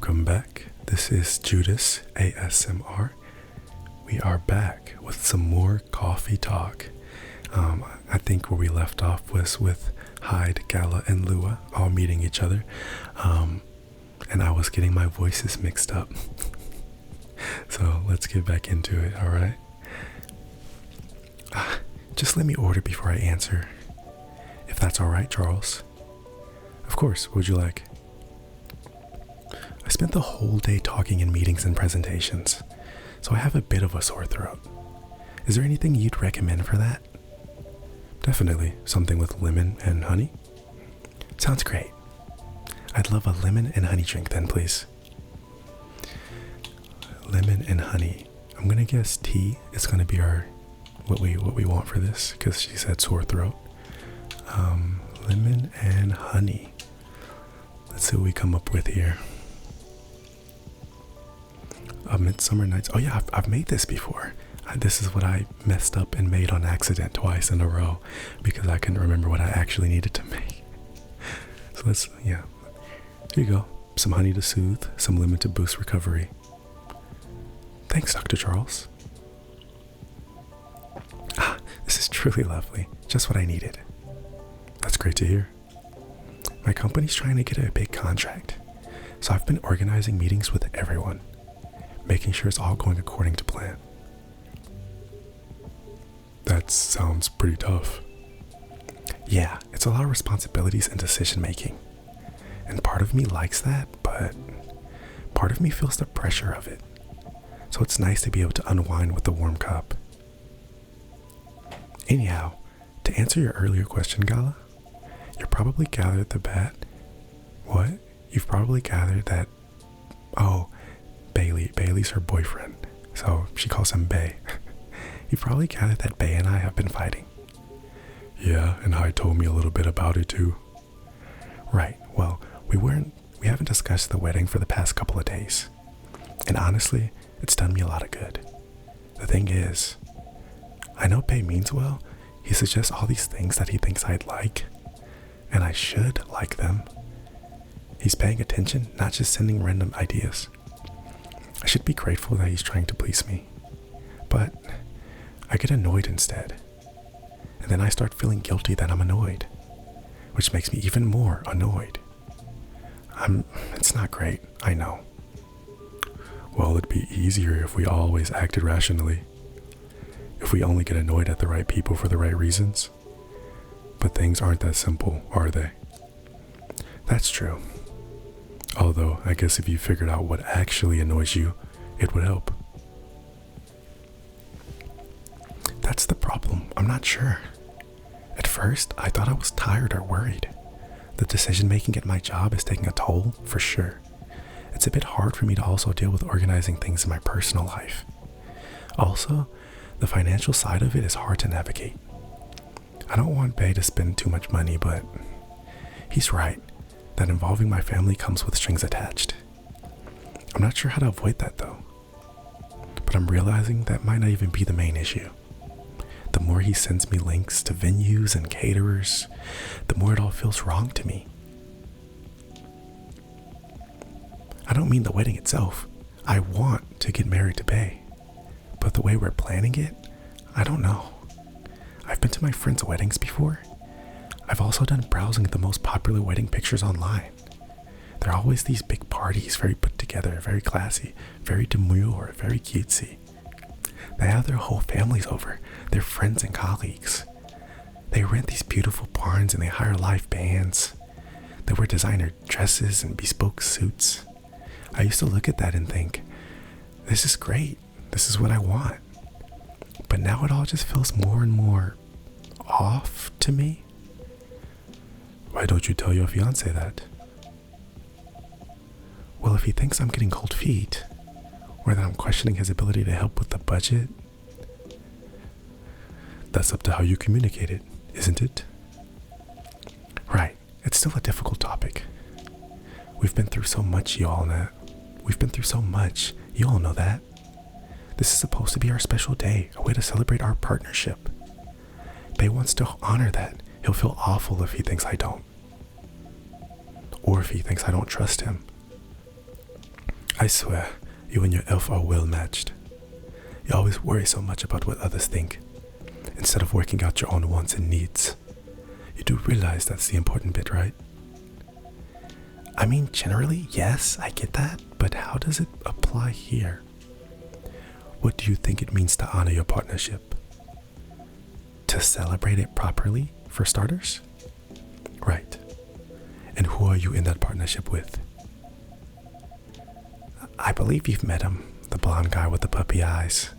Welcome back. This is Judas ASMR. We are back with some more coffee talk. I think where we left off was with Hyde, Gala, and Lua all meeting each other. And I was getting my voices mixed up. So let's get back into it, alright? Just let me order before I answer. If that's alright, Charles. Of course, what would you like? I spent the whole day talking in meetings and presentations, so I have a bit of a sore throat. Is there anything you'd recommend for that? Definitely something with lemon and honey. Sounds great. I'd love a lemon and honey drink then, please. Lemon and honey. I'm gonna guess tea is gonna be what we want for this, because she said sore throat. Lemon and honey. Let's see what we come up with here. A Midsummer Night's. Oh yeah, I've made this before. This is what I messed up and made on accident twice in a row because I couldn't remember what I actually needed to make. So here you go. Some honey to soothe, some lemon to boost recovery. Thanks, Dr. Charles. This is truly lovely. Just what I needed. That's great to hear. My company's trying to get a big contract, so I've been organizing meetings with everyone, making sure it's all going according to plan. That sounds pretty tough. Yeah, it's a lot of responsibilities and decision making. And part of me likes that, but part of me feels the pressure of it. So it's nice to be able to unwind with a warm cup. Anyhow, to answer your earlier question, Gala, you've probably gathered What? You've probably gathered that... Oh, Bailey's her boyfriend, so she calls him Bay. You've probably gathered that Bay and I have been fighting. Yeah, and Hyde told me a little bit about it too. Right, well, we haven't discussed the wedding for the past couple of days. And honestly, it's done me a lot of good. The thing is, I know Bay means well. He suggests all these things that he thinks I'd like, and I should like them. He's paying attention, not just sending random ideas. I should be grateful that he's trying to please me, but I get annoyed instead. And then I start feeling guilty that I'm annoyed, which makes me even more annoyed. It's not great, I know. Well, it'd be easier if we always acted rationally. If we only get annoyed at the right people for the right reasons. But things aren't that simple, are they? That's true. Although, I guess if you figured out what actually annoys you, it would help. That's the problem. I'm not sure. At first, I thought I was tired or worried. The decision making at my job is taking a toll, for sure. It's a bit hard for me to also deal with organizing things in my personal life. Also, the financial side of it is hard to navigate. I don't want Bay to spend too much money, but he's right that involving my family comes with strings attached. I'm not sure how to avoid that though. But I'm realizing that might not even be the main issue. The more he sends me links to venues and caterers, the more it all feels wrong to me. I don't mean the wedding itself. I want to get married to Bay. But the way we're planning it, I don't know. I've been to my friends' weddings before. I've also done browsing the most popular wedding pictures online. They're always these big parties, very put together, very classy, very demure, very cutesy. They have their whole families over, their friends and colleagues. They rent these beautiful barns and they hire live bands. They wear designer dresses and bespoke suits. I used to look at that and think, this is great. This is what I want. But now it all just feels more and more off to me. Why don't you tell your fiancé that? Well, if he thinks I'm getting cold feet, or that I'm questioning his ability to help with the budget, that's up to how you communicate it, isn't it? Right, it's still a difficult topic. We've been through so much, you all know. We've been through so much, you all know that. This is supposed to be our special day, a way to celebrate our partnership. Bay wants to honor that. He'll feel awful if he thinks I don't. Or if he thinks I don't trust him. I swear, you and your elf are well matched. You always worry so much about what others think, instead of working out your own wants and needs. You do realize that's the important bit, right? I mean, generally, yes, I get that, but how does it apply here? What do you think it means to honor your partnership? To celebrate it properly, for starters? Right. And who are you in that partnership with? I believe you've met him, the blonde guy with the puppy eyes.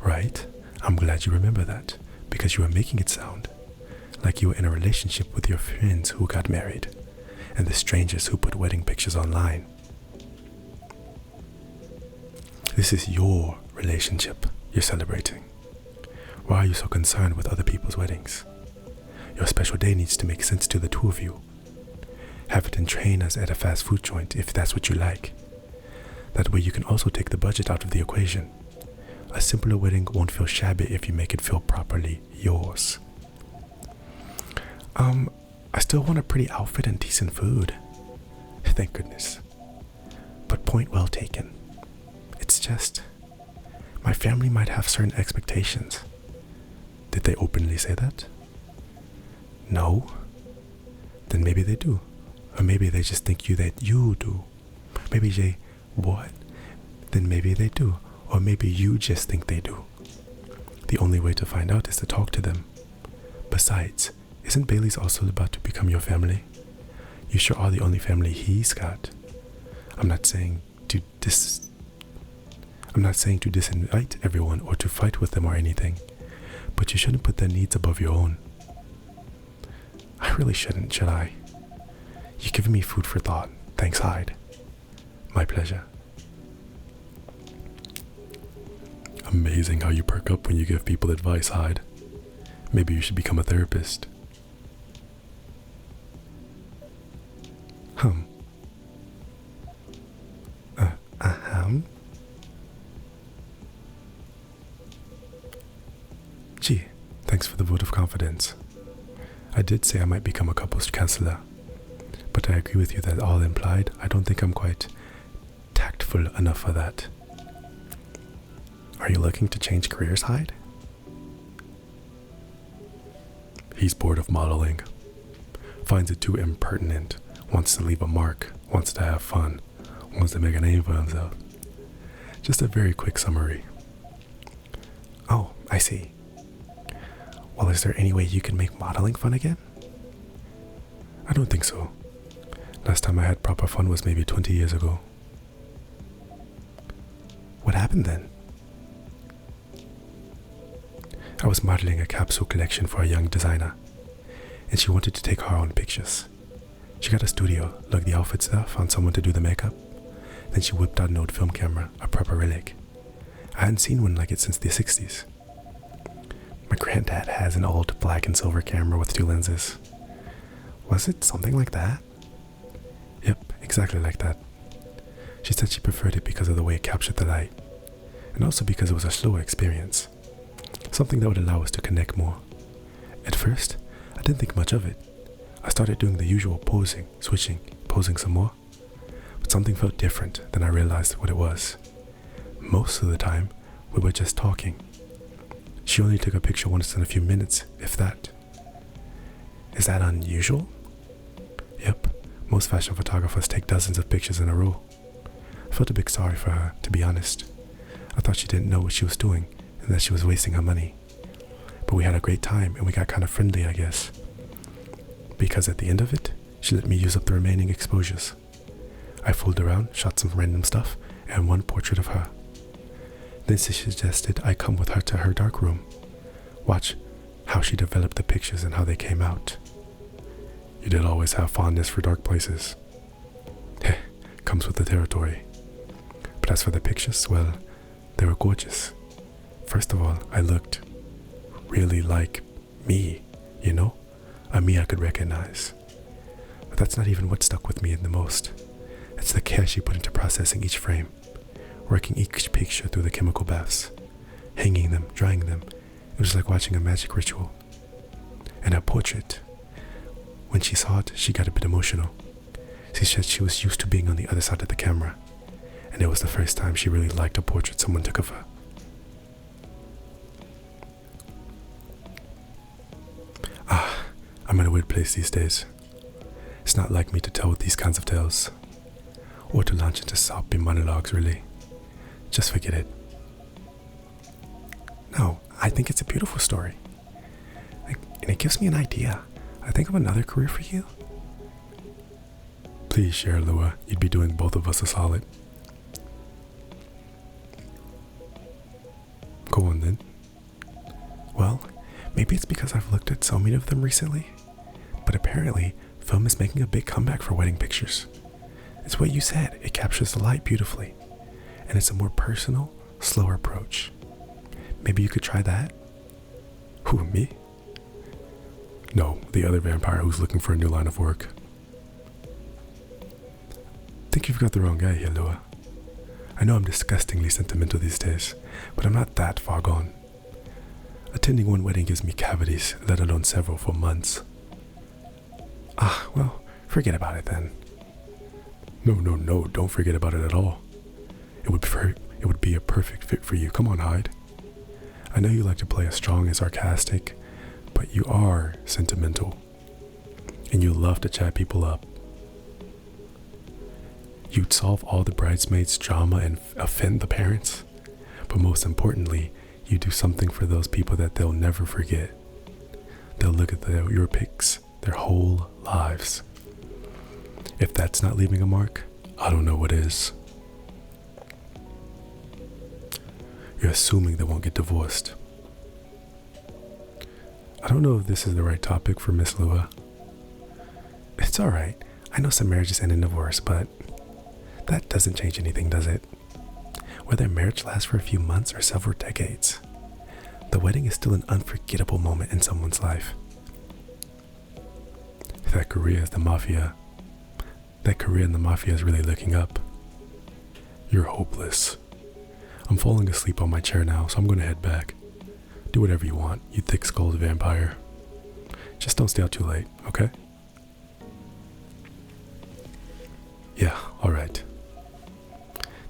Right? I'm glad you remember that, because you were making it sound like you were in a relationship with your friends who got married, and the strangers who put wedding pictures online. This is your relationship you're celebrating. Why are you so concerned with other people's weddings? Your special day needs to make sense to the two of you. Have it in train as at a fast food joint if that's what you like. That way you can also take the budget out of the equation. A simpler wedding won't feel shabby if you make it feel properly yours. I still want a pretty outfit and decent food. Thank goodness. But point well taken. It's just, my family might have certain expectations. Did they openly say that? No? Then maybe they do. Or maybe they just think that you do. Maybe they, what? Then maybe they do. Or maybe you just think they do. The only way to find out is to talk to them. Besides, isn't Bailey's also about to become your family? You sure are the only family he's got. I'm not saying to disinvite everyone or to fight with them or anything, but you shouldn't put their needs above your own. I really shouldn't, should I? You're giving me food for thought. Thanks, Hyde. My pleasure. Amazing how you perk up when you give people advice, Hyde. Maybe you should become a therapist. Gee, thanks for the vote of confidence. I did say I might become a couples counselor, but I agree with you that all implied, I don't think I'm quite tactful enough for that. Are you looking to change careers, Hyde? He's bored of modeling, finds it too impertinent, wants to leave a mark, wants to have fun, wants to make a name for himself. Just a very quick summary. Oh, I see. Well, is there any way you can make modeling fun again? I don't think so. Last time I had proper fun was maybe 20 years ago. What happened then? I was modeling a capsule collection for a young designer, and she wanted to take her own pictures. She got a studio, looked the outfits up, found someone to do the makeup. Then she whipped out an old film camera, a proper relic. I hadn't seen one like it since the 60s. My granddad has an old black and silver camera with 2 lenses. Was it something like that? Yep, exactly like that. She said she preferred it because of the way it captured the light, and also because it was a slower experience. Something that would allow us to connect more. At first, I didn't think much of it. I started doing the usual posing, switching, posing some more. But something felt different, then I realized what it was. Most of the time, we were just talking. She only took a picture once in a few minutes, if that. Is that unusual? Yep, most fashion photographers take dozens of pictures in a row. I felt a bit sorry for her, to be honest. I thought she didn't know what she was doing, and that she was wasting her money. But we had a great time, and we got kind of friendly, I guess. Because at the end of it, she let me use up the remaining exposures. I fooled around, shot some random stuff, and one portrait of her. Then she suggested I come with her to her dark room. Watch how she developed the pictures and how they came out. You did always have fondness for dark places. Heh, comes with the territory. But as for the pictures, well, they were gorgeous. First of all, I looked really like me, you know? A me I could recognize. But that's not even what stuck with me the most. It's the care she put into processing each frame, working each picture through the chemical baths, hanging them, drying them. It was like watching a magic ritual. And her portrait, when she saw it, she got a bit emotional. She said she was used to being on the other side of the camera, and it was the first time she really liked a portrait someone took of her. I'm in a weird place these days. It's not like me to tell these kinds of tales, or to launch into soppy monologues, really. Just forget it. No, I think it's a beautiful story. And it gives me an idea. I think of another career for you. Please share, Lua. You'd be doing both of us a solid. Go on then. Well, maybe it's because I've looked at so many of them recently, but apparently film is making a big comeback for wedding pictures. It's what you said, it captures the light beautifully, and it's a more personal, slower approach. Maybe you could try that? Who, me? No, the other vampire who's looking for a new line of work. Think you've got the wrong guy here, Lua. I know I'm disgustingly sentimental these days, but I'm not that far gone. Attending one wedding gives me cavities, let alone several for months. Well, forget about it then. No, don't forget about it at all. It would be a perfect fit for you. Come on, Hyde. I know you like to play as strong and sarcastic, but you are sentimental, and you love to chat people up. You'd solve all the bridesmaids' drama and offend the parents, but most importantly, you do something for those people that they'll never forget. They'll look at your pics their whole lives. If that's not leaving a mark, I don't know what is. You're assuming they won't get divorced. I don't know if this is the right topic for Miss Lua. It's alright. I know some marriages end in divorce, but that doesn't change anything, does it? Whether marriage lasts for a few months or several decades, the wedding is still an unforgettable moment in someone's life. That career in the mafia is really looking up. You're hopeless. I'm falling asleep on my chair now, so I'm gonna head back. Do whatever you want, you thick-skulled vampire. Just don't stay out too late, okay? Yeah, alright.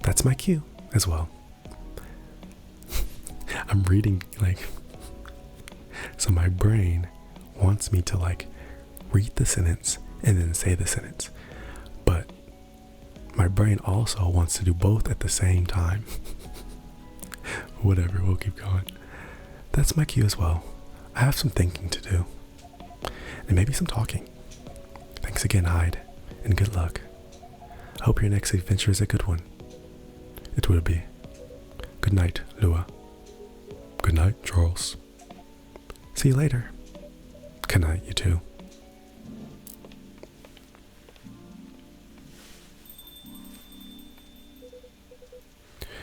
That's my cue as well. I'm reading, so my brain wants me to, read the sentence and then say the sentence. But my brain also wants to do both at the same time. Whatever, we'll keep going. That's my cue as well. I have some thinking to do. And maybe some talking. Thanks again, Hyde, and good luck. I hope your next adventure is a good one. It will be. Good night, Lua. Good night, Charles. See you later. Good night, you too.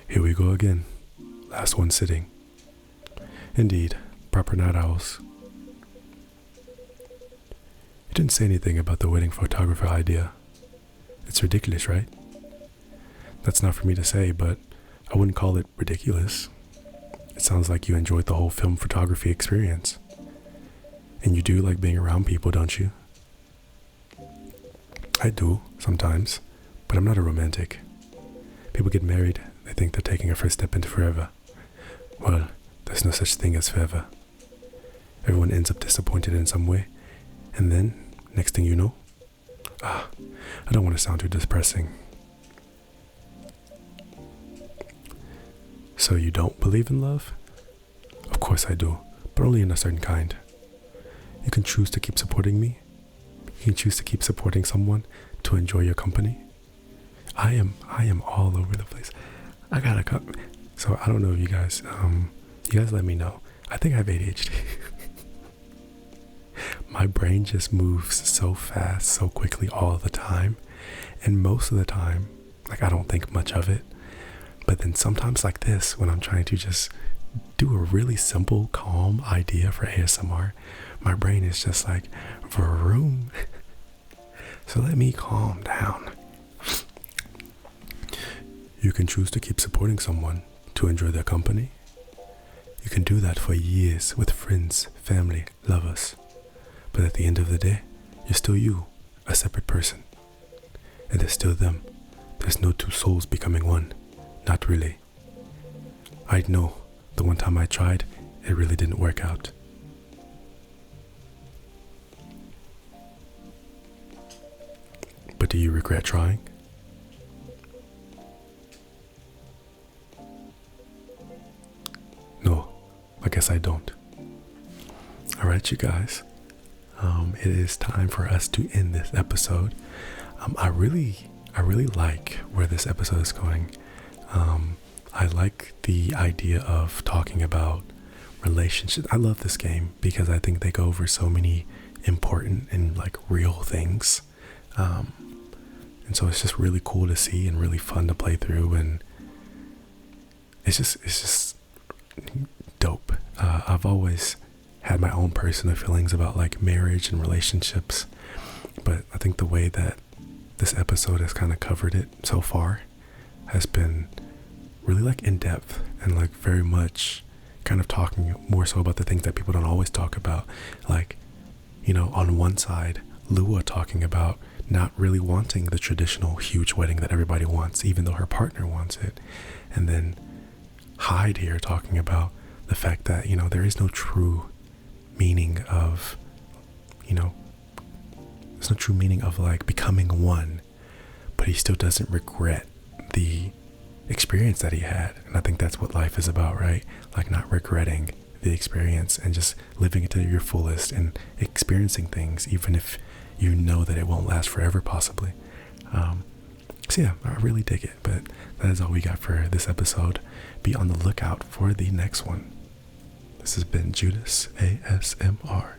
Here we go again. Last one sitting. Indeed, proper night owls. You didn't say anything about the wedding photographer idea. It's ridiculous, right? That's not for me to say, but I wouldn't call it ridiculous. It sounds like you enjoyed the whole film photography experience. And you do like being around people, don't you? I do, sometimes, but I'm not a romantic. People get married, they think they're taking a first step into forever. Well, there's no such thing as forever. Everyone ends up disappointed in some way, and then, next thing you know, I don't want to sound too depressing. So you don't believe in love? Of course I do, but only in a certain kind. You can choose to keep supporting me. You can choose to keep supporting someone to enjoy your company. I am all over the place. I gotta come. So I don't know if you guys let me know. I think I have ADHD. My brain just moves so fast, so quickly all the time. And most of the time, I don't think much of it. But then sometimes like this, when I'm trying to just do a really simple, calm idea for ASMR, my brain is just like, vroom. So let me calm down. You can choose to keep supporting someone to enjoy their company. You can do that for years with friends, family, lovers. But at the end of the day, you're still you, a separate person. And there's still them. There's no two souls becoming one. Not really. I know the one time I tried, it really didn't work out. But do you regret trying? No, I guess I don't. Alright, you guys. It is time for us to end this episode. I really like where this episode is going. I like the idea of talking about relationships. I love this game because I think they go over so many important and like real things. And so it's just really cool to see and really fun to play through, and it's just dope. I've always had my own personal feelings about like marriage and relationships, but I think the way that this episode has kind of covered it so far has been really like in depth and like very much kind of talking more so about the things that people don't always talk about. Like, you know, on one side, Lua talking about not really wanting the traditional huge wedding that everybody wants, even though her partner wants it. And then Hyde here talking about the fact that, you know, there is no true meaning of, you know, there's no true meaning of like becoming one, but he still doesn't regret the experience that he had. And I think that's what life is about, right? Like not regretting the experience and just living it to your fullest and experiencing things, even if you know that it won't last forever, possibly. So yeah, I really dig it. But that is all we got for this episode. Be on the lookout for the next one. This has been Judas ASMR.